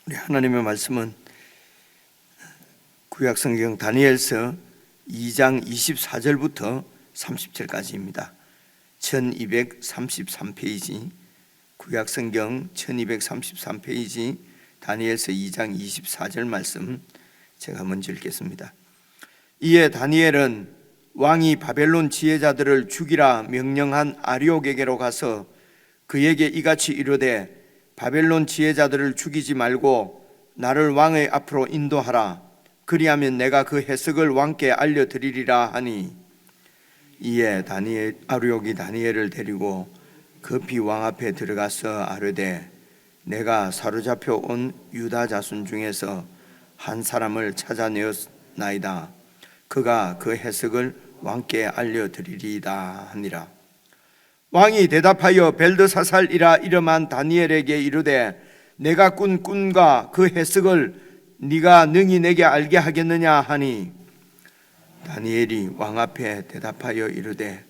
우리 하나님의 말씀은 구약성경 다니엘서 2장 24절부터 30절까지입니다. 1233페이지, 구약성경 1233페이지 다니엘서 2장 24절 말씀 제가 먼저 읽겠습니다. 이에 다니엘은 왕이 바벨론 지혜자들을 죽이라 명령한 아리옥에게로 가서 그에게 이같이 이르되 바벨론 지혜자들을 죽이지 말고 나를 왕의 앞으로 인도하라. 그리하면 내가 그 해석을 왕께 알려드리리라 하니, 이에 아리옥이 다니엘을 데리고 급히 왕 앞에 들어가서 아뢰되 내가 사로잡혀 온 유다 자손 중에서 한 사람을 찾아내었나이다. 그가 그 해석을 왕께 알려드리리이다 하니라. 왕이 대답하여 벨드사살이라 이름한 다니엘에게 이르되 내가 꾼 꿈과 그 해석을 네가 능히 내게 알게 하겠느냐 하니, 다니엘이 왕 앞에 대답하여 이르되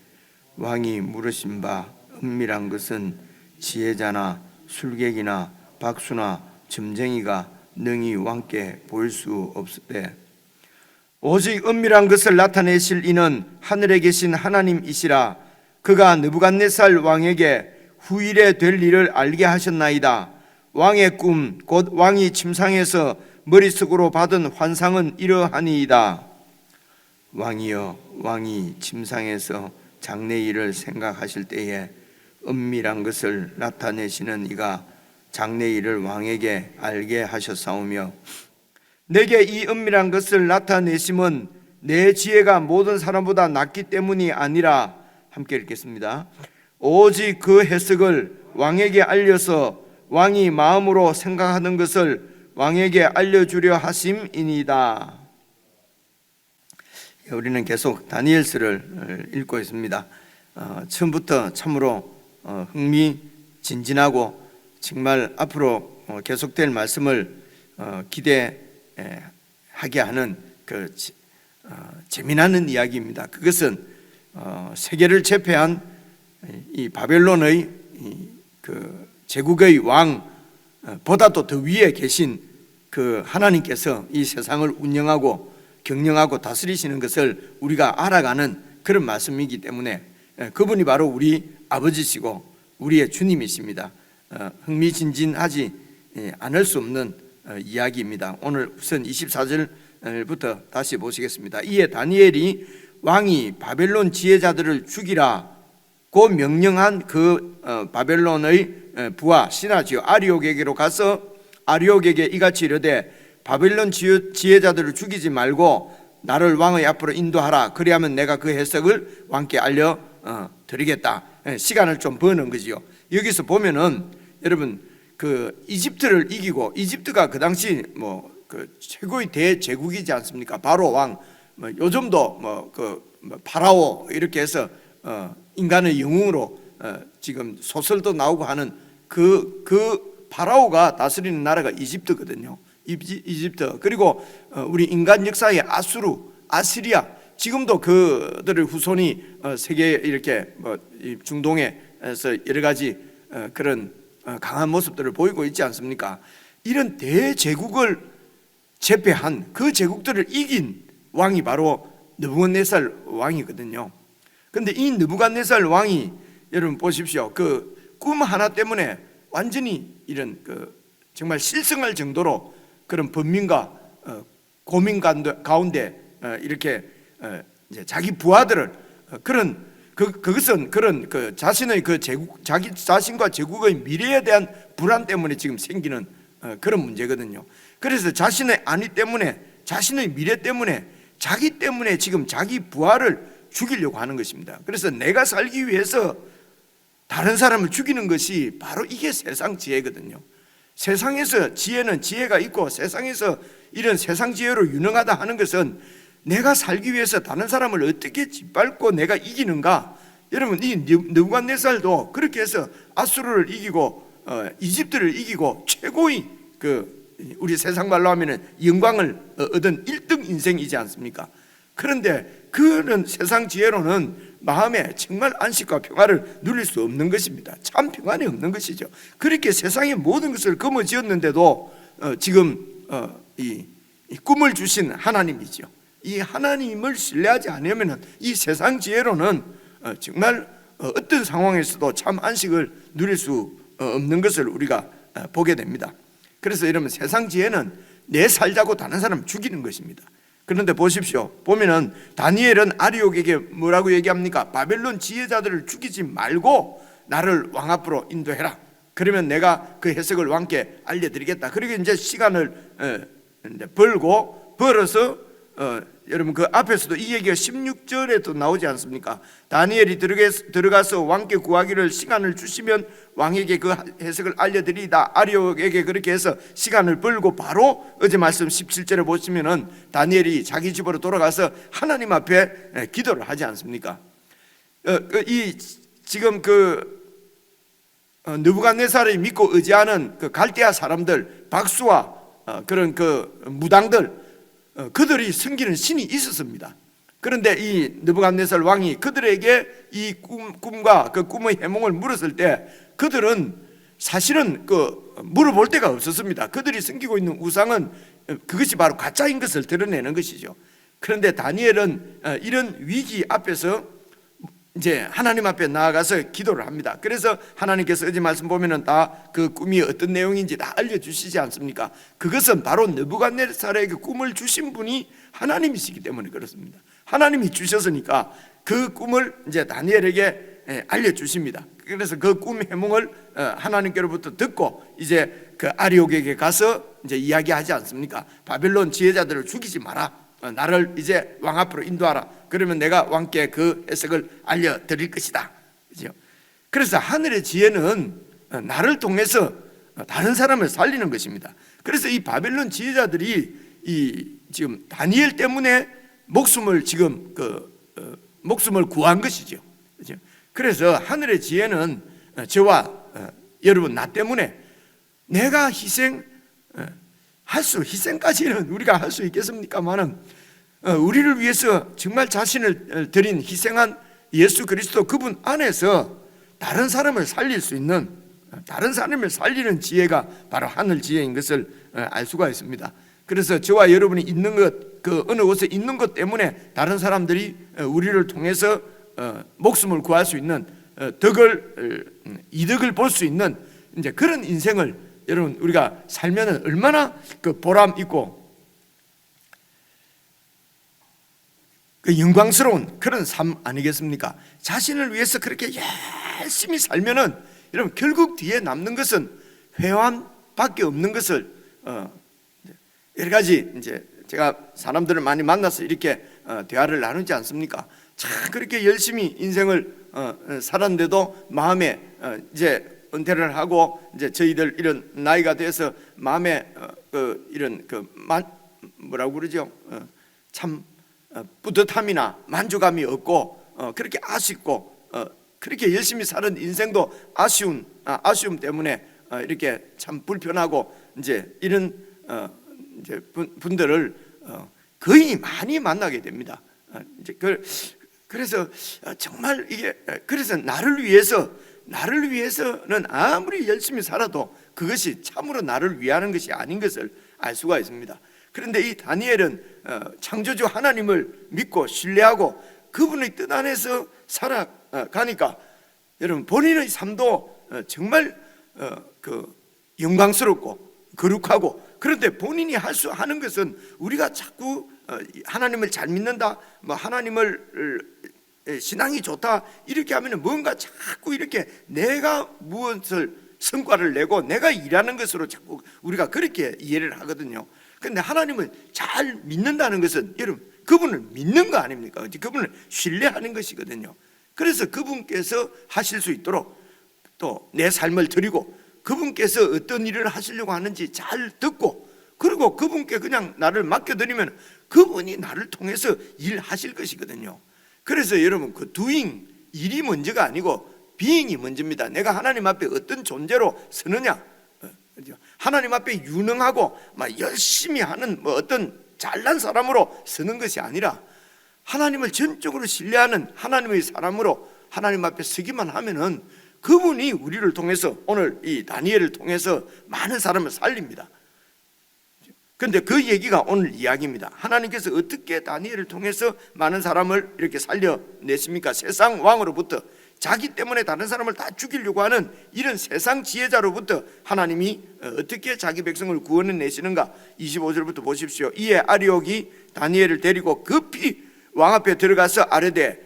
왕이 물으신 바 은밀한 것은 지혜자나 술객이나 박수나 점쟁이가 능히 왕께 보일 수 없으되 오직 은밀한 것을 나타내실 이는 하늘에 계신 하나님이시라. 그가 느부갓네살 왕에게 후일에 될 일을 알게 하셨나이다. 왕의 꿈 곧 왕이 침상에서 머릿속으로 받은 환상은 이러하니이다. 왕이여, 왕이 침상에서 장래일을 생각하실 때에 은밀한 것을 나타내시는 이가 장래일을 왕에게 알게 하셨사오며, 내게 이 은밀한 것을 나타내심은 내 지혜가 모든 사람보다 낫기 때문이 아니라, 함께 읽겠습니다. 오직 그 해석을 왕에게 알려서 왕이 마음으로 생각하는 것을 왕에게 알려주려 하심이니이다. 우리는 계속 다니엘서를 읽고 있습니다. 처음부터 참으로 흥미진진하고 정말 앞으로 계속될 말씀을 기대하게 하는 그 재미나는 이야기입니다. 그것은 세계를 제패한 이 바벨론의 그 제국의 왕보다도 더 위에 계신 그 하나님께서 이 세상을 운영하고 경영하고 다스리시는 것을 우리가 알아가는 그런 말씀이기 때문에 그분이 바로 우리 아버지시고 우리의 주님이십니다. 흥미진진하지 않을 수 없는 이야기입니다. 오늘 우선 24절부터 다시 보시겠습니다. 이에 다니엘이 왕이 바벨론 지혜자들을 죽이라고 명령한 그 바벨론의 부하 신하지요 아리옥에게로 가서 아리옥에게 이같이 이르되 바벨론 지혜자들을 죽이지 말고 나를 왕의 앞으로 인도하라. 그리하면 내가 그 해석을 왕께 알려 드리겠다. 시간을 좀 버는 거지요. 여기서 보면은 여러분 그 이집트를 이기고, 이집트가 그 당시 그 최고의 대제국이지 않습니까? 바로 왕, 요즘도 파라오 이렇게 해서 인간의 영웅으로 지금 소설도 나오고 하는 그 파라오가 다스리는 나라가 이집트거든요. 이집트. 그리고 우리 인간 역사의 아시리아, 지금도 그들의 후손이 세계 이렇게 중동에서 여러 가지 그런 강한 모습들을 보이고 있지 않습니까? 이런 대제국을 제패한 그 제국들을 이긴 왕이 바로 느부갓네살 왕이거든요. 그런데 이 느부갓네살 왕이 여러분 보십시오. 그 꿈 하나 때문에 완전히 이런 정말 실성할 정도로 그런 번민과 고민 가운데 이렇게 이제 자기 부하들을 그것은 그런 자신의 제국, 자기 자신과 제국의 미래에 대한 불안 때문에 지금 생기는 그런 문제거든요. 그래서 자신의 안위 때문에, 자신의 미래 때문에, 자기 때문에 지금 자기 부하를 죽이려고 하는 것입니다. 그래서 내가 살기 위해서 다른 사람을 죽이는 것이 바로 이게 세상 지혜거든요. 세상에서 지혜는 지혜가 있고, 세상에서 이런 세상 지혜로 유능하다 하는 것은 내가 살기 위해서 다른 사람을 어떻게 짓밟고 내가 이기는가. 여러분, 이 느부갓네살도 그렇게 해서 아수르를 이기고 이집트를 이기고 최고의 우리 세상 말로 하면은 영광을 얻은 1등 인생이지 않습니까? 그런데 그런 세상 지혜로는 마음에 정말 안식과 평화를 누릴 수 없는 것입니다. 참 평안이 없는 것이죠. 그렇게 세상의 모든 것을 거머쥐었는데도 지금 이 꿈을 주신 하나님이죠. 이 하나님을 신뢰하지 않으면 이 세상 지혜로는 정말 어떤 상황에서도 참 안식을 누릴 수 없는 것을 우리가 보게 됩니다. 그래서 여러분, 세상 지혜는 내 살자고 다른 사람 죽이는 것입니다. 그런데 보십시오. 보면은 다니엘은 아리옥에게 뭐라고 얘기합니까? 바벨론 지혜자들을 죽이지 말고 나를 왕 앞으로 인도해라. 그러면 내가 그 해석을 왕께 알려드리겠다. 그리고 이제 시간을 벌어서 여러분, 그 앞에서도 이 얘기가 16절에도 나오지 않습니까? 다니엘이 들어가서 왕께 구하기를 시간을 주시면 왕에게 그 해석을 알려드리다. 아리옥에게 그렇게 해서 시간을 벌고 바로 어제 말씀 17절에 보시면은 다니엘이 자기 집으로 돌아가서 하나님 앞에 기도를 하지 않습니까? 지금 느부갓네살이 믿고 의지하는 그 갈대아 사람들, 박수와 그런 그 무당들, 그들이 섬기는 신이 있었습니다. 그런데 이 느부갓네살 왕이 그들에게 이 꿈과 그 꿈의 해몽을 물었을 때 그들은 사실은 물어볼 데가 없었습니다. 그들이 섬기고 있는 우상은 그것이 바로 가짜인 것을 드러내는 것이죠. 그런데 다니엘은 이런 위기 앞에서 이제 하나님 앞에 나아가서 기도를 합니다. 그래서 하나님께서 어제 말씀 보면은 다 그 꿈이 어떤 내용인지 다 알려주시지 않습니까? 그것은 바로 느부갓네살에게 꿈을 주신 분이 하나님이시기 때문에 그렇습니다. 하나님이 주셨으니까 그 꿈을 이제 다니엘에게 알려주십니다. 그래서 그 꿈 해몽을 하나님께로부터 듣고 이제 그 아리옥에게 가서 이제 이야기하지 않습니까? 바벨론 지혜자들을 죽이지 마라. 나를 이제 왕 앞으로 인도하라. 그러면 내가 왕께 그 해석을 알려드릴 것이다. 그죠? 그래서 하늘의 지혜는 나를 통해서 다른 사람을 살리는 것입니다. 그래서 이 바벨론 지혜자들이 지금 다니엘 때문에 목숨을 목숨을 구한 것이죠. 그죠? 그래서 하늘의 지혜는 저와 여러분, 나 때문에 내가 희생까지는 우리가 할 수 있겠습니까만은 우리를 위해서 정말 자신을 드린 희생한 예수 그리스도 그분 안에서 다른 사람을 살릴 수 있는, 다른 사람을 살리는 지혜가 바로 하늘 지혜인 것을 알 수가 있습니다. 그래서 저와 여러분이 있는 것, 그 어느 곳에 있는 것 때문에 다른 사람들이 우리를 통해서 목숨을 구할 수 있는 이득을 볼 수 있는 이제 그런 인생을 여러분 우리가 살면은 얼마나 그 보람 있고 그 영광스러운 그런 삶 아니겠습니까? 자신을 위해서 그렇게 열심히 살면은 여러분 결국 뒤에 남는 것은 회환밖에 없는 것을 여러 가지 이제 제가 사람들을 많이 만나서 이렇게 대화를 나누지 않습니까? 참 그렇게 열심히 인생을 살았는데도 마음에 이제 은퇴를 하고 이제 저희들 이런 나이가 돼서 마음에 이런 뭐라고 그러죠? 참 뿌듯함이나 만족감이 없고 그렇게 아쉽고 그렇게 열심히 사는 인생도 아쉬움 때문에 이렇게 참 불편하고 이제 이런 이제 분들을 거의 많이 만나게 됩니다. 이제 그래서 정말 이게 그래서 나를 위해서는 아무리 열심히 살아도 그것이 참으로 나를 위하는 것이 아닌 것을 알 수가 있습니다. 그런데 이 다니엘은 창조주 하나님을 믿고 신뢰하고 그분의 뜻 안에서 살아가니까 여러분 본인의 삶도 정말 영광스럽고 거룩하고, 그런데 본인이 하는 것은 우리가 자꾸 하나님을 잘 믿는다, 뭐 하나님을 신앙이 좋다 이렇게 하면 뭔가 자꾸 이렇게 내가 무엇을 성과를 내고 내가 일하는 것으로 자꾸 우리가 그렇게 이해를 하거든요. 그런데 하나님을 잘 믿는다는 것은 여러분 그분을 믿는 거 아닙니까? 그분을 신뢰하는 것이거든요. 그래서 그분께서 하실 수 있도록 또 내 삶을 드리고 그분께서 어떤 일을 하시려고 하는지 잘 듣고 그리고 그분께 그냥 나를 맡겨드리면 그분이 나를 통해서 일하실 것이거든요. 그래서 여러분 그 doing, 일이 먼저가 아니고 being이 먼저입니다. 내가 하나님 앞에 어떤 존재로 서느냐, 하나님 앞에 유능하고 막 열심히 하는 뭐 어떤 잘난 사람으로 서는 것이 아니라 하나님을 전적으로 신뢰하는 하나님의 사람으로 하나님 앞에 서기만 하면은 그분이 우리를 통해서 오늘 이 다니엘을 통해서 많은 사람을 살립니다. 근데 그 얘기가 오늘 이야기입니다. 하나님께서 어떻게 다니엘을 통해서 많은 사람을 이렇게 살려냈습니까? 세상 왕으로부터, 자기 때문에 다른 사람을 다 죽이려고 하는 이런 세상 지혜자로부터 하나님이 어떻게 자기 백성을 구원해내시는가. 25절부터 보십시오. 이에 아리옥이 다니엘을 데리고 급히 왕 앞에 들어가서 아뢰되,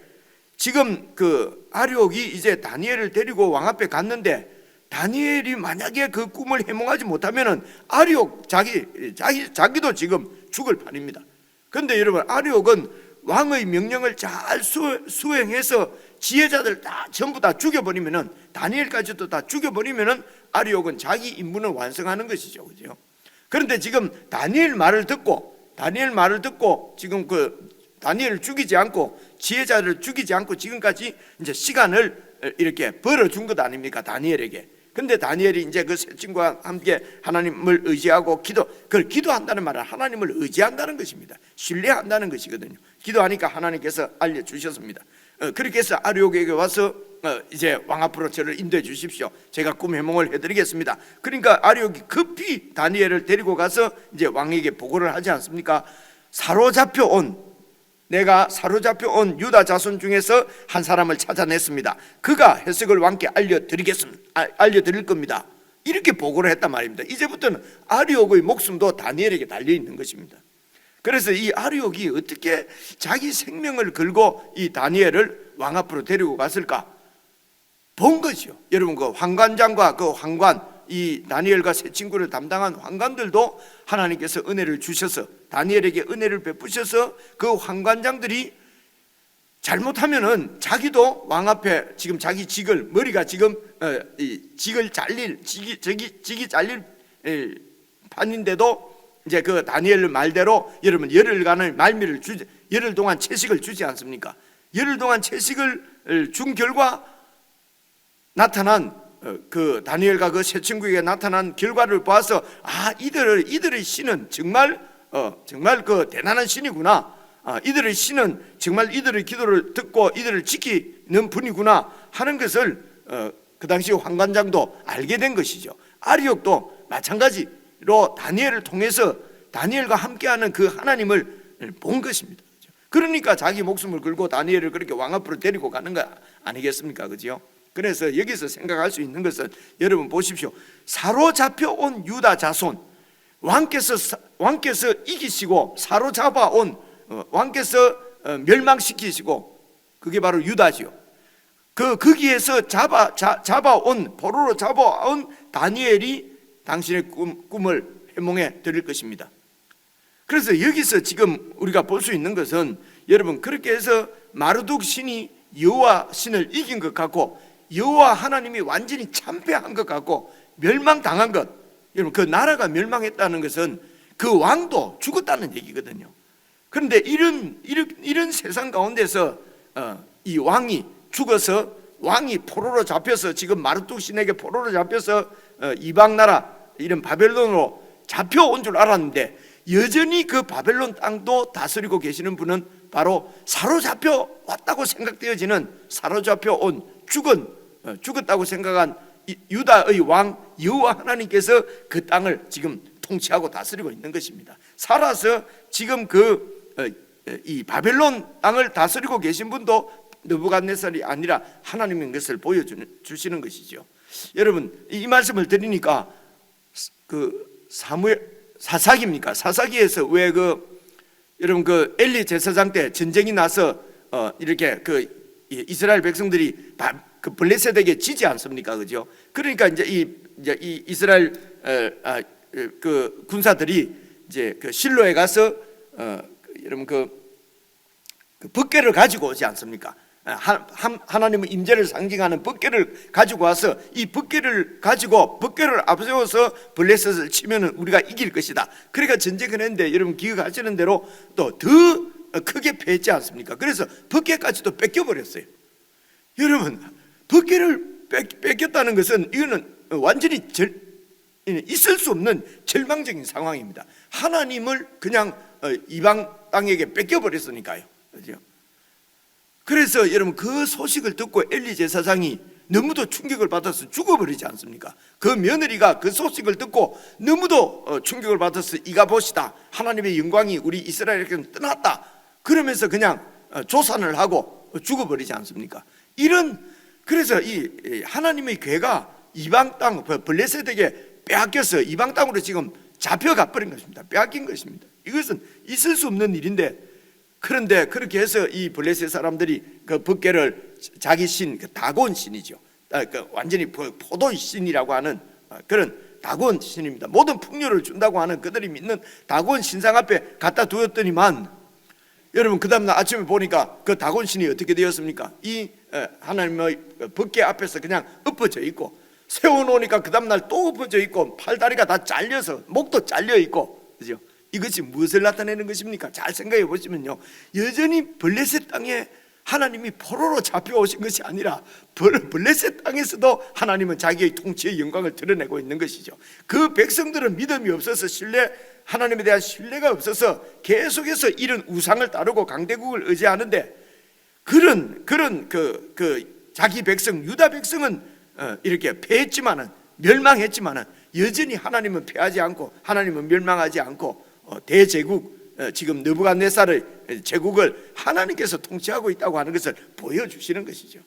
지금 그 아리옥이 이제 다니엘을 데리고 왕 앞에 갔는데, 다니엘이 만약에 그 꿈을 해몽하지 못하면은 아리옥 자기도 지금 죽을 판입니다. 그런데 여러분, 아리옥은 왕의 명령을 잘 수행해서 지혜자들 다 전부 다 죽여버리면은, 다니엘까지도 다 죽여버리면은 아리옥은 자기 임무는 완성하는 것이죠, 그죠? 그런데 지금 다니엘 말을 듣고 지금 그 다니엘을 죽이지 않고 지혜자를 죽이지 않고 지금까지 이제 시간을 이렇게 벌어준 것 아닙니까, 다니엘에게. 근데 다니엘이 이제 그 세 친구와 함께 하나님을 의지하고 그걸 기도한다는 말은 하나님을 의지한다는 것입니다. 신뢰한다는 것이거든요. 기도하니까 하나님께서 알려주셨습니다. 그렇게 해서 아리옥에게 와서 이제 왕 앞으로 저를 인도해 주십시오. 제가 꿈 해몽을 해드리겠습니다. 그러니까 아리옥이 급히 다니엘을 데리고 가서 이제 왕에게 보고를 하지 않습니까? 내가 사로잡혀 온 유다 자손 중에서 한 사람을 찾아냈습니다. 그가 해석을 왕께 알려드릴 겁니다. 이렇게 보고를 했단 말입니다. 이제부터는 아리옥의 목숨도 다니엘에게 달려있는 것입니다. 그래서 이 아리옥이 어떻게 자기 생명을 걸고 이 다니엘을 왕 앞으로 데리고 갔을까? 본 것이요. 여러분, 그 환관장과 그 환관, 이 다니엘과 세 친구를 담당한 환관들도 하나님께서 은혜를 주셔서, 다니엘에게 은혜를 베푸셔서 그 환관장들이 잘못하면은 자기도 왕 앞에 지금 자기 머리가 지금 직이 잘릴 판인데도 이제 그 다니엘 말대로 여러분 열흘간의 열흘 동안 채식을 주지 않습니까? 열흘 동안 채식을 준 결과 나타난 그 다니엘과 그 세 친구에게 나타난 결과를 보아서, 이들의 신은 정말 그 대단한 신이구나. 이들의 신은 정말 이들의 기도를 듣고 이들을 지키는 분이구나 하는 것을 그 당시 환관장도 알게 된 것이죠. 아리옥도 마찬가지로 다니엘을 통해서 다니엘과 함께하는 그 하나님을 본 것입니다. 그러니까 자기 목숨을 걸고 다니엘을 그렇게 왕 앞으로 데리고 가는 거 아니겠습니까? 그죠? 그래서 여기서 생각할 수 있는 것은, 여러분 보십시오. 사로잡혀 온 유다 자손, 왕께서 이기시고 사로잡아 온, 왕께서 멸망시키시고, 그게 바로 유다지요. 거기에서 포로로 잡아온 다니엘이 당신의 꿈을 해몽해 드릴 것입니다. 그래서 여기서 지금 우리가 볼 수 있는 것은, 여러분, 그렇게 해서 마르둑 신이 여호와 신을 이긴 것 같고, 여호와 하나님이 완전히 참패한 것 같고 멸망당한 것, 여러분, 그 나라가 멸망했다는 것은 그 왕도 죽었다는 얘기거든요. 그런데 이런 세상 가운데서 이 왕이 죽어서, 왕이 포로로 잡혀서, 지금 마르둑 신에게 포로로 잡혀서 이방 나라, 이런 바벨론으로 잡혀온 줄 알았는데, 여전히 그 바벨론 땅도 다스리고 계시는 분은 바로 사로잡혀 왔다고 생각되어지는, 사로잡혀 온 죽었다고 생각한 유다의 왕 여호와 하나님께서 그 땅을 지금 통치하고 다스리고 있는 것입니다. 살아서 지금 이 바벨론 땅을 다스리고 계신 분도 느부갓네살이 아니라 하나님인 것을 보여주시는 것이죠. 여러분, 이 말씀을 드리니까 그 사사기입니까? 사사기에서 왜 여러분 엘리 제사장 때 전쟁이 나서 이렇게 이스라엘 백성들이 그 블레셋에게 지지 않습니까? 그죠? 그러니까 이제 이 이스라엘 그 군사들이 이제 그 실로에 가서 여러분 그 법궤를 가지고 오지 않습니까? 하나님의 임재를 상징하는 법궤를 가지고 와서, 이 법궤를 앞세워서 블레셋을 치면은 우리가 이길 것이다. 그러니까 전쟁을 했는데, 여러분 기억하시는 대로 또 더 크게 패했지 않습니까? 그래서 법궤까지도 뺏겨버렸어요. 여러분, 법궤를 뺏겼다는 것은, 이거는 완전히 있을 수 없는 절망적인 상황입니다. 하나님을 그냥 이방 땅에게 뺏겨버렸으니까요. 그죠? 그래서 여러분, 그 소식을 듣고 엘리 제사장이 너무도 충격을 받아서 죽어버리지 않습니까? 그 며느리가 그 소식을 듣고 너무도 충격을 받아서 이가 보시다, 하나님의 영광이 우리 이스라엘에게는 떠났다, 그러면서 그냥 조산을 하고 죽어버리지 않습니까? 그래서 이 하나님의 괴가 이방 땅 블레셋에게 빼앗겨서 이방 땅으로 지금 잡혀가 버린 것입니다. 빼앗긴 것입니다. 이것은 있을 수 없는 일인데, 그런데 그렇게 해서 이 블레셋 사람들이 그 법궤를 자기 신, 그 다곤 신이죠, 완전히 포도의 신이라고 하는 그런 다곤 신입니다. 모든 풍요를 준다고 하는 그들이 믿는 다곤 신상 앞에 갖다 두었더니만, 여러분 그 다음날 아침에 보니까 그 다곤 신이 어떻게 되었습니까? 이 하나님의 법궤 앞에서 그냥 엎어져 있고, 세워놓으니까 그 다음날 또 엎어져 있고, 팔다리가 다 잘려서 목도 잘려 있고, 그죠? 이것이 무엇을 나타내는 것입니까? 잘 생각해 보시면요, 여전히 블레셋 땅에 하나님이 포로로 잡혀오신 것이 아니라 블레셋 땅에서도 하나님은 자기의 통치의 영광을 드러내고 있는 것이죠. 그 백성들은 믿음이 없어서 하나님에 대한 신뢰가 없어서 계속해서 이런 우상을 따르고 강대국을 의지하는데, 그런 자기 백성 유다 백성은 이렇게 패했지만은, 멸망했지만은 여전히 하나님은 패하지 않고 하나님은 멸망하지 않고 대제국, 지금 느부갓네살의 제국을 하나님께서 통치하고 있다고 하는 것을 보여주시는 것이죠.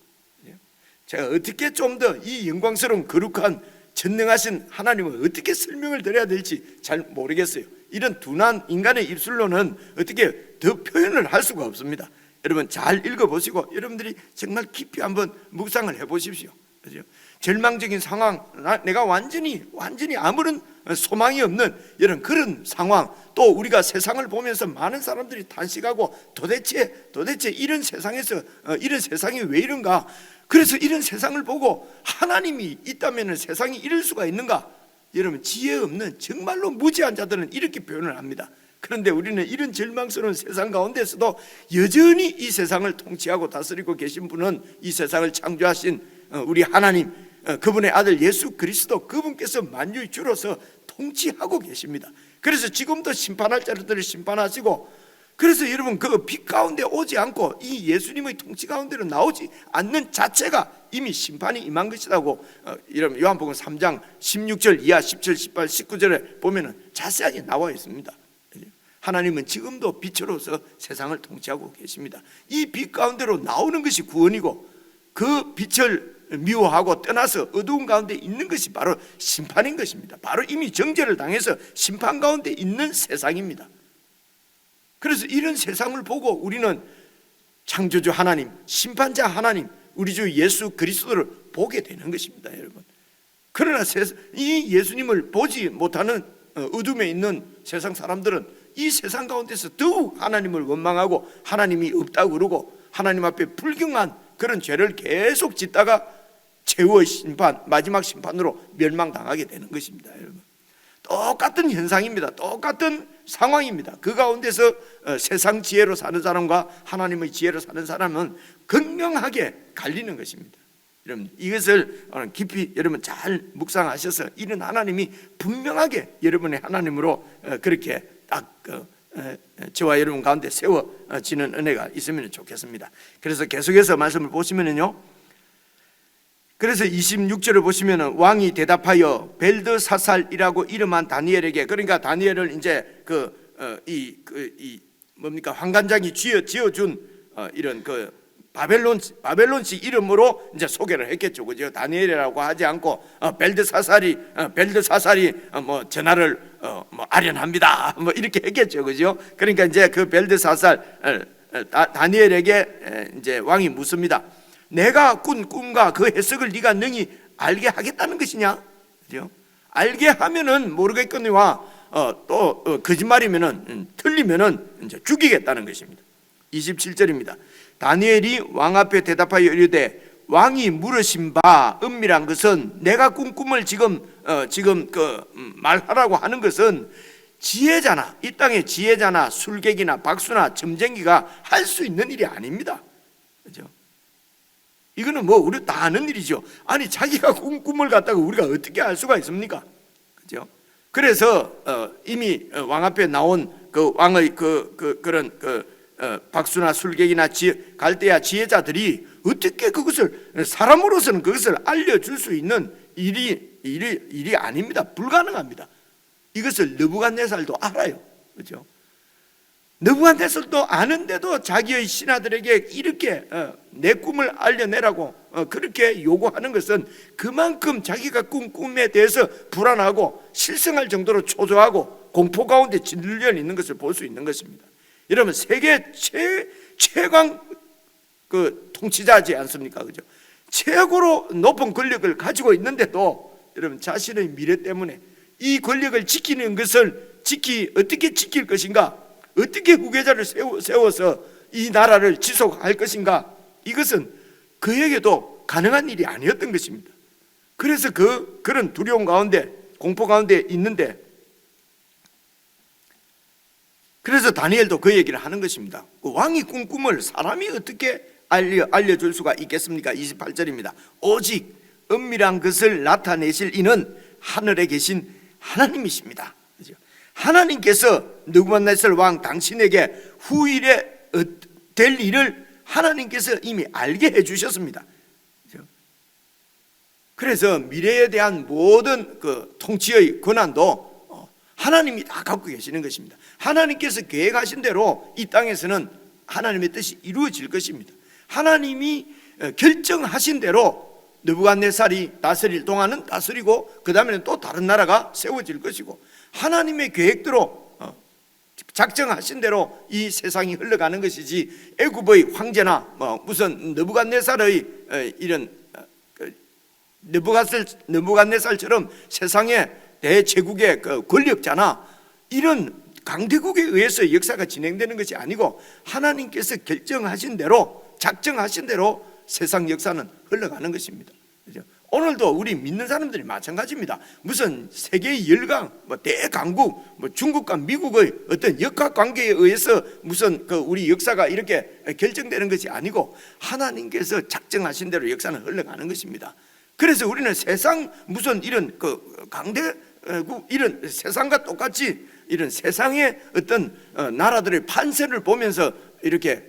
제가 어떻게 좀 더 이 영광스러운 거룩한 전능하신 하나님을 어떻게 설명을 드려야 될지 잘 모르겠어요. 이런 둔한 인간의 입술로는 어떻게 더 표현을 할 수가 없습니다. 여러분 잘 읽어보시고 여러분들이 정말 깊이 한번 묵상을 해보십시오. 그죠? 절망적인 상황, 내가 완전히 아무런 소망이 없는 이런 그런 상황, 또 우리가 세상을 보면서 많은 사람들이 탄식하고 도대체 이런 세상에서 이런 세상이 왜 이런가? 그래서 이런 세상을 보고 하나님이 있다면 세상이 이럴 수가 있는가? 여러분 지혜 없는 정말로 무지한 자들은 이렇게 표현을 합니다. 그런데 우리는 이런 절망스러운 세상 가운데서도 여전히 이 세상을 통치하고 다스리고 계신 분은 이 세상을 창조하신 우리 하나님, 그분의 아들 예수 그리스도, 그분께서 만유의 주로서 통치하고 계십니다. 그래서 지금도 심판할 자들을 심판하시고, 그래서 여러분 그 빛 가운데 오지 않고 이 예수님의 통치 가운데로 나오지 않는 자체가 이미 심판이 임한 것이라고 여러분 요한복음 3장 16절 이하 17, 18, 19절에 보면은 자세하게 나와 있습니다. 하나님은 지금도 빛으로서 세상을 통치하고 계십니다. 이 빛 가운데로 나오는 것이 구원이고, 그 빛을 미워하고 떠나서 어두운 가운데 있는 것이 바로 심판인 것입니다. 바로 이미 정죄를 당해서 심판 가운데 있는 세상입니다. 그래서 이런 세상을 보고 우리는 창조주 하나님, 심판자 하나님, 우리 주 예수 그리스도를 보게 되는 것입니다, 여러분. 그러나 이 예수님을 보지 못하는 어둠에 있는 세상 사람들은 이 세상 가운데서 더욱 하나님을 원망하고 하나님이 없다고 그러고 하나님 앞에 불경한 그런 죄를 계속 짓다가 최후의 심판, 마지막 심판으로 멸망당하게 되는 것입니다, 여러분. 똑같은 현상입니다. 똑같은 상황입니다. 그 가운데서 세상 지혜로 사는 사람과 하나님의 지혜로 사는 사람은 극명하게 갈리는 것입니다. 여러분 이것을 깊이 여러분 잘 묵상하셔서 이런 하나님이 분명하게 여러분의 하나님으로 그렇게 딱 저와 여러분 가운데 세워지는 은혜가 있으면 좋겠습니다. 그래서 계속해서 말씀을 보시면은요, 그래서 26절을 보시면은 왕이 대답하여 벨드사살이라고 이름한 다니엘에게, 그러니까 다니엘을 이제 뭡니까 환관장이 지어준 이런 그 바벨론식 이름으로 이제 소개를 했겠죠, 그죠? 다니엘이라고 하지 않고 벨드사살이 뭐 전하를 뭐 아련합니다 뭐 이렇게 했겠죠, 그죠? 그러니까 이제 그 벨드사살 다니엘에게 이제 왕이 묻습니다. 내가 꾼 꿈과 그 해석을 네가 능히 알게 하겠다는 것이냐? 그죠? 알게 하면은 모르겠거니와 또 거짓말이면은 틀리면은 이제 죽이겠다는 것입니다. 27절입니다. 다니엘이 왕 앞에 대답하여 이르되 왕이 물으신 바 은밀한 것은 내가 꾼 꿈을 지금 말하라고 하는 것은 지혜자나 이 땅의 지혜자나 술객이나 박수나 점쟁이가 할 수 있는 일이 아닙니다. 그죠? 이거는 뭐 우리 다 아는 일이죠. 아니 자기가 꾼 꿈을 갖다가 우리가 어떻게 알 수가 있습니까? 그죠? 그래서 이미 왕 앞에 나온 그 왕의 그런 박수나 술객이나 갈대아 지혜자들이 어떻게 그것을 사람으로서는 그것을 알려줄 수 있는 일이 아닙니다. 불가능합니다. 이것을 느부갓네살도 알아요. 그렇죠? 느부갓네살도 아는데도 자기의 신하들에게 이렇게 내 꿈을 알려내라고 그렇게 요구하는 것은 그만큼 자기가 꾼 꿈에 대해서 불안하고 실성할 정도로 초조하고 공포 가운데 짓눌려 있는 것을 볼 수 있는 것입니다. 여러분, 세계 최강 그 통치자지 않습니까? 그죠? 최고로 높은 권력을 가지고 있는데도 여러분, 자신의 미래 때문에 이 권력을 지키는 것을 어떻게 지킬 것인가, 어떻게 후계자를 세워서 이 나라를 지속할 것인가, 이것은 그에게도 가능한 일이 아니었던 것입니다. 그래서 그런 두려움 가운데, 공포 가운데 있는데, 그래서 다니엘도 그 얘기를 하는 것입니다. 왕이 꾼 꿈을 사람이 어떻게 알려줄 수가 있겠습니까? 28절입니다. 오직 은밀한 것을 나타내실 이는 하늘에 계신 하나님이십니다. 하나님께서 느부갓네살 왕 당신에게 후일에 될 일을 하나님께서 이미 알게 해주셨습니다. 그래서 미래에 대한 모든 그 통치의 권한도 하나님이 다 갖고 계시는 것입니다. 하나님께서 계획하신 대로 이 땅에서는 하나님의 뜻이 이루어질 것입니다. 하나님이 결정하신 대로 느부갓네살이 다스릴 동안은 다스리고 그 다음에는 또 다른 나라가 세워질 것이고, 하나님의 계획대로 작정하신 대로 이 세상이 흘러가는 것이지, 애굽의 황제나 무슨 느부갓네살의 이런 느부갓네살처럼 세상의 대제국의 그 권력자나 이런 강대국에 의해서 역사가 진행되는 것이 아니고, 하나님께서 결정하신 대로, 작정하신 대로 세상 역사는 흘러가는 것입니다. 그렇죠? 오늘도 우리 믿는 사람들이 마찬가지입니다. 무슨 세계의 열강, 대강국, 중국과 미국의 어떤 역학관계에 의해서 무슨 우리 역사가 이렇게 결정되는 것이 아니고, 하나님께서 작정하신 대로 역사는 흘러가는 것입니다. 그래서 우리는 세상 무슨 이런 강대국, 이런 세상과 똑같이 이런 세상의 어떤 나라들의 판세를 보면서 이렇게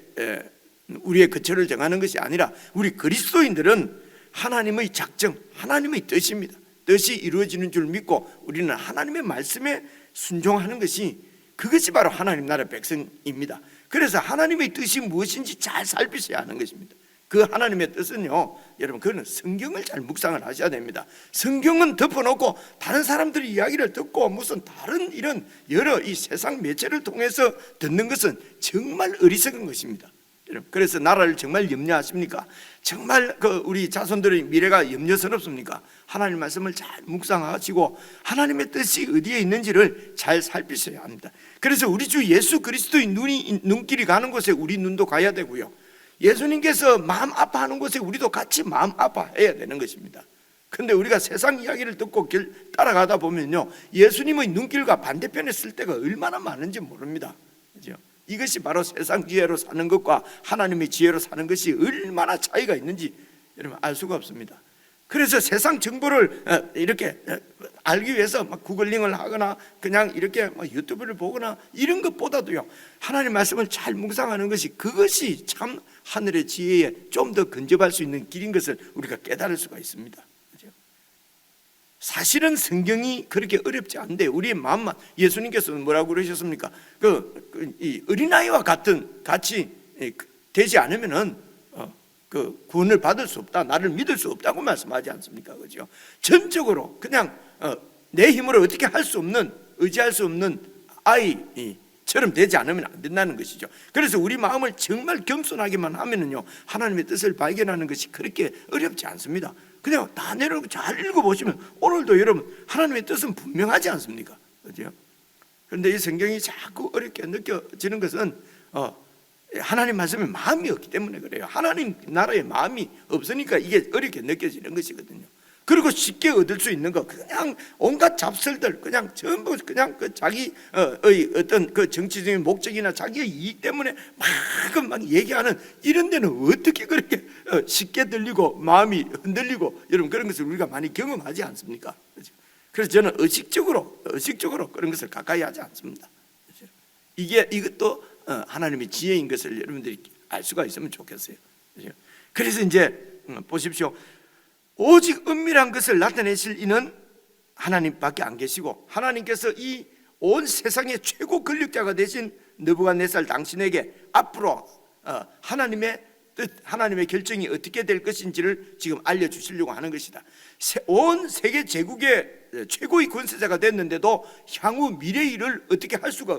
우리의 거처를 정하는 것이 아니라, 우리 그리스도인들은 하나님의 작정, 하나님의 뜻입니다. 뜻이 이루어지는 줄 믿고 우리는 하나님의 말씀에 순종하는 것이, 그것이 바로 하나님 나라 백성입니다. 그래서 하나님의 뜻이 무엇인지 잘 살피셔야 하는 것입니다. 그 하나님의 뜻은요, 여러분, 그거는 성경을 잘 묵상을 하셔야 됩니다. 성경은 덮어놓고 다른 사람들의 이야기를 듣고 무슨 다른 이런 여러 이 세상 매체를 통해서 듣는 것은 정말 어리석은 것입니다. 그래서 나라를 정말 염려하십니까? 정말 우리 자손들의 미래가 염려스럽습니까? 하나님 말씀을 잘 묵상하시고 하나님의 뜻이 어디에 있는지를 잘 살피셔야 합니다. 그래서 우리 주 예수 그리스도의 눈길이 가는 곳에 우리 눈도 가야 되고요, 예수님께서 마음 아파하는 곳에 우리도 같이 마음 아파해야 되는 것입니다. 그런데 우리가 세상 이야기를 듣고 따라가다 보면요, 예수님의 눈길과 반대편에 쓸 때가 얼마나 많은지 모릅니다. 그렇죠? 이것이 바로 세상 지혜로 사는 것과 하나님의 지혜로 사는 것이 얼마나 차이가 있는지 여러분 알 수가 없습니다. 그래서 세상 정보를 이렇게 알기 위해서 막 구글링을 하거나 그냥 이렇게 유튜브를 보거나 이런 것보다도요, 하나님 말씀을 잘 묵상하는 것이, 그것이 참 하늘의 지혜에 좀 더 근접할 수 있는 길인 것을 우리가 깨달을 수가 있습니다. 사실은 성경이 그렇게 어렵지 않은데 우리의 마음만, 예수님께서는 뭐라고 그러셨습니까? 이 어린아이와 같이 되지 않으면은 그 구원을 받을 수 없다, 나를 믿을 수 없다고 말씀하지 않습니까? 그죠? 전적으로 그냥 내 힘으로 어떻게 할 수 없는, 의지할 수 없는 아이처럼 되지 않으면 안 된다는 것이죠. 그래서 우리 마음을 정말 겸손하게만 하면은요, 하나님의 뜻을 발견하는 것이 그렇게 어렵지 않습니다. 그냥 다 내려놓고 잘 읽어보시면 오늘도 여러분 하나님의 뜻은 분명하지 않습니까? 그죠? 그런데 이 성경이 자꾸 어렵게 느껴지는 것은 하나님 말씀에 마음이 없기 때문에 그래요. 하나님 나라에 마음이 없으니까 이게 어렵게 느껴지는 것이거든요. 그리고 쉽게 얻을 수 있는 거, 그냥 온갖 잡설들, 그냥 전부 그냥 자기의 어떤 정치적인 목적이나 자기의 이익 때문에 막 얘기하는 이런 데는 어떻게 그렇게 쉽게 들리고 마음이 흔들리고, 여러분 그런 것을 우리가 많이 경험하지 않습니까? 그렇죠? 그래서 저는 의식적으로 그런 것을 가까이 하지 않습니다. 그렇죠? 이것도 하나님의 지혜인 것을 여러분들이 알 수가 있으면 좋겠어요. 그렇죠? 그래서 이제 보십시오. 오직 은밀한 것을 나타내실 이는 하나님밖에 안 계시고, 하나님께서 이 온 세상의 최고 권력자가 되신 느부갓네살 당신에게 앞으로 하나님의 뜻, 하나님의 결정이 어떻게 될 것인지를 지금 알려주시려고 하는 것이다. 온 세계 제국의 최고의 권세자가 됐는데도 향후 미래의 일을 어떻게 할 수가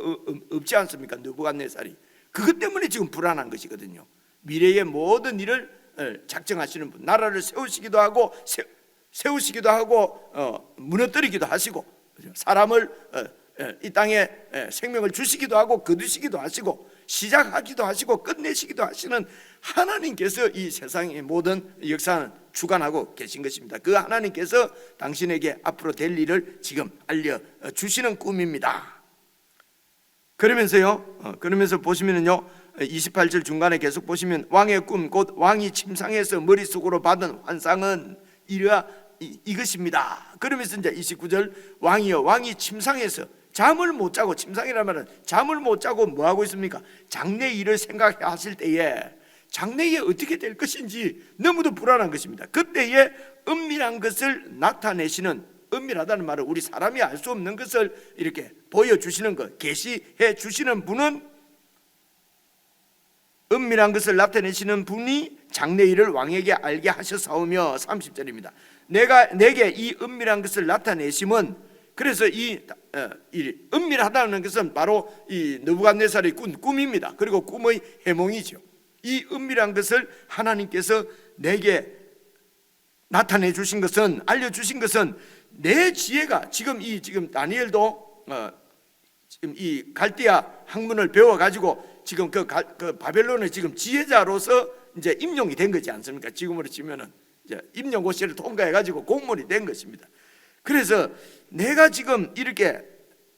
없지 않습니까? 느부갓네살이. 그것 때문에 지금 불안한 것이거든요. 미래의 모든 일을 작정하시는 분, 나라를 세우시기도 하고 세우시기도 하고 무너뜨리기도 하시고, 사람을 이 땅에 생명을 주시기도 하고 거두시기도 하시고 시작하기도 하시고 끝내시기도 하시는 하나님께서 이 세상의 모든 역사는 주관하고 계신 것입니다. 그 하나님께서 당신에게 앞으로 될 일을 지금 알려주시는 꿈입니다. 그러면서 보시면요, 28절 중간에 계속 보시면 왕의 꿈 곧 왕이 침상에서 머릿속으로 받은 환상은 이것입니다. 그러면서 이제 29절 왕이여, 왕이 침상에서 잠을 못 자고, 침상이라는 말은 잠을 못 자고 뭐 하고 있습니까? 장래 일을 생각하실 때에 장래에 어떻게 될 것인지 너무도 불안한 것입니다. 그때에 은밀한 것을 나타내시는, 은밀하다는 말은 우리 사람이 알 수 없는 것을 이렇게 보여주시는 것, 계시해 주시는 분은, 은밀한 것을 나타내시는 분이 장래 일을 왕에게 알게 하셨사오며, 30절입니다. 내게 이 은밀한 것을 나타내심은, 그래서 이 은밀하다는 것은 바로 이 느부갓네살의 꿈입니다. 그리고 꿈의 해몽이죠. 이 은밀한 것을 하나님께서 내게 나타내 주신 것은, 알려주신 것은 내 지혜가, 지금 다니엘도 지금 이 갈대아 학문을 배워가지고 지금 그 바벨론의 지금 지혜자로서 이제 임용이 된 거지 않습니까? 지금으로 치면은 이제 임용고시를 통과해가지고 공무원이 된 것입니다. 그래서 내가 지금 이렇게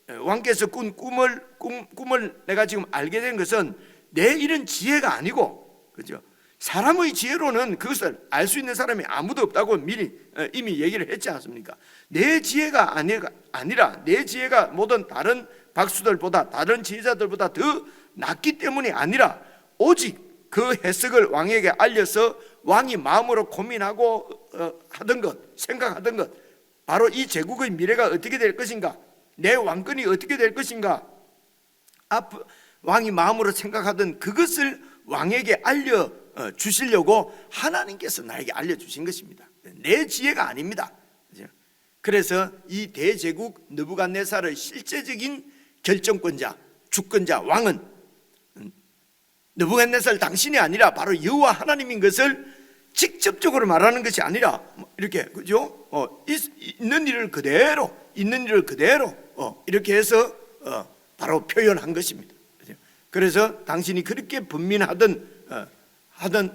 왕께서 꾼 꿈을 내가 지금 알게 된 것은 내 이런 지혜가 아니고, 그죠? 사람의 지혜로는 그것을 알 수 있는 사람이 아무도 없다고 미리 이미 얘기를 했지 않습니까? 내 지혜가 아니라 내 지혜가 모든 다른 박수들보다, 다른 지혜자들보다 더 낫기 때문이 아니라, 오직 그 해석을 왕에게 알려서 왕이 마음으로 고민하고 하던 것, 생각하던 것, 바로 이 제국의 미래가 어떻게 될 것인가, 내 왕권이 어떻게 될 것인가, 왕이 마음으로 생각하던 그것을 왕에게 알려주시려고 하나님께서 나에게 알려주신 것입니다. 내 지혜가 아닙니다. 그래서 이 대제국 느부갓네살의 실제적인 결정권자, 주권자, 왕은 느부갓네살 당신이 아니라 바로 여호와 하나님인 것을 직접적으로 말하는 것이 아니라 이렇게, 그죠? 있는 일을 그대로 이렇게 해서 바로 표현한 것입니다. 그래서 당신이 그렇게 분민하던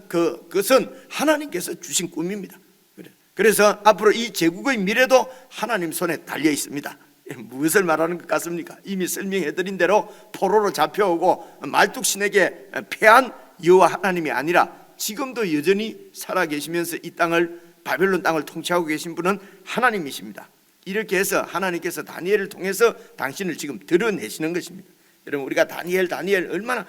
그것은 하나님께서 주신 꿈입니다. 그래서 앞으로 이 제국의 미래도 하나님 손에 달려 있습니다. 무엇을 말하는 것 같습니까? 이미 설명해드린 대로 포로로 잡혀오고 말뚝신에게 패한 여호와 하나님이 아니라 지금도 여전히 살아계시면서 이 땅을, 바벨론 땅을 통치하고 계신 분은 하나님이십니다. 이렇게 해서 하나님께서 다니엘을 통해서 당신을 지금 드러내시는 것입니다. 여러분, 우리가 다니엘 얼마나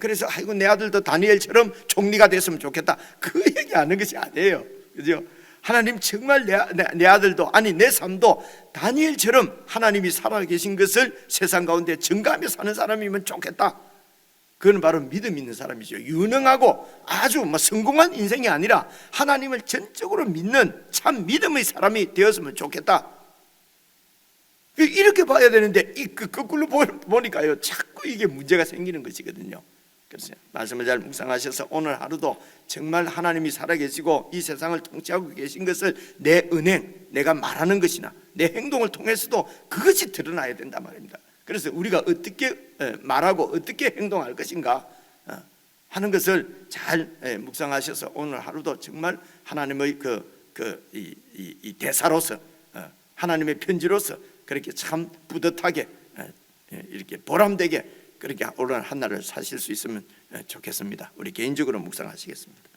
그래서 아이고 내 아들도 다니엘처럼 총리가 됐으면 좋겠다, 그 얘기하는 것이 아니에요. 그죠? 하나님 정말 내 아들도, 아니 내 삶도 다니엘처럼 하나님이 살아계신 것을 세상 가운데 증거하며 사는 사람이면 좋겠다. 그건 바로 믿음 있는 사람이죠. 유능하고 아주 성공한 인생이 아니라 하나님을 전적으로 믿는 참 믿음의 사람이 되었으면 좋겠다. 이렇게 봐야 되는데 거꾸로 보니까요, 자꾸 이게 문제가 생기는 것이거든요. 그래서 말씀을 잘 묵상하셔서 오늘 하루도 정말 하나님이 살아계시고 이 세상을 통치하고 계신 것을 내 은행, 내가 말하는 것이나 내 행동을 통해서도 그것이 드러나야 된단 말입니다. 그래서 우리가 어떻게 말하고 어떻게 행동할 것인가 하는 것을 잘 묵상하셔서 오늘 하루도 정말 하나님의 이 대사로서, 하나님의 편지로서 그렇게 참 뿌듯하게, 이렇게 보람되게 그렇게 오늘 한 날을 사실 수 있으면 좋겠습니다. 우리 개인적으로 묵상하시겠습니다.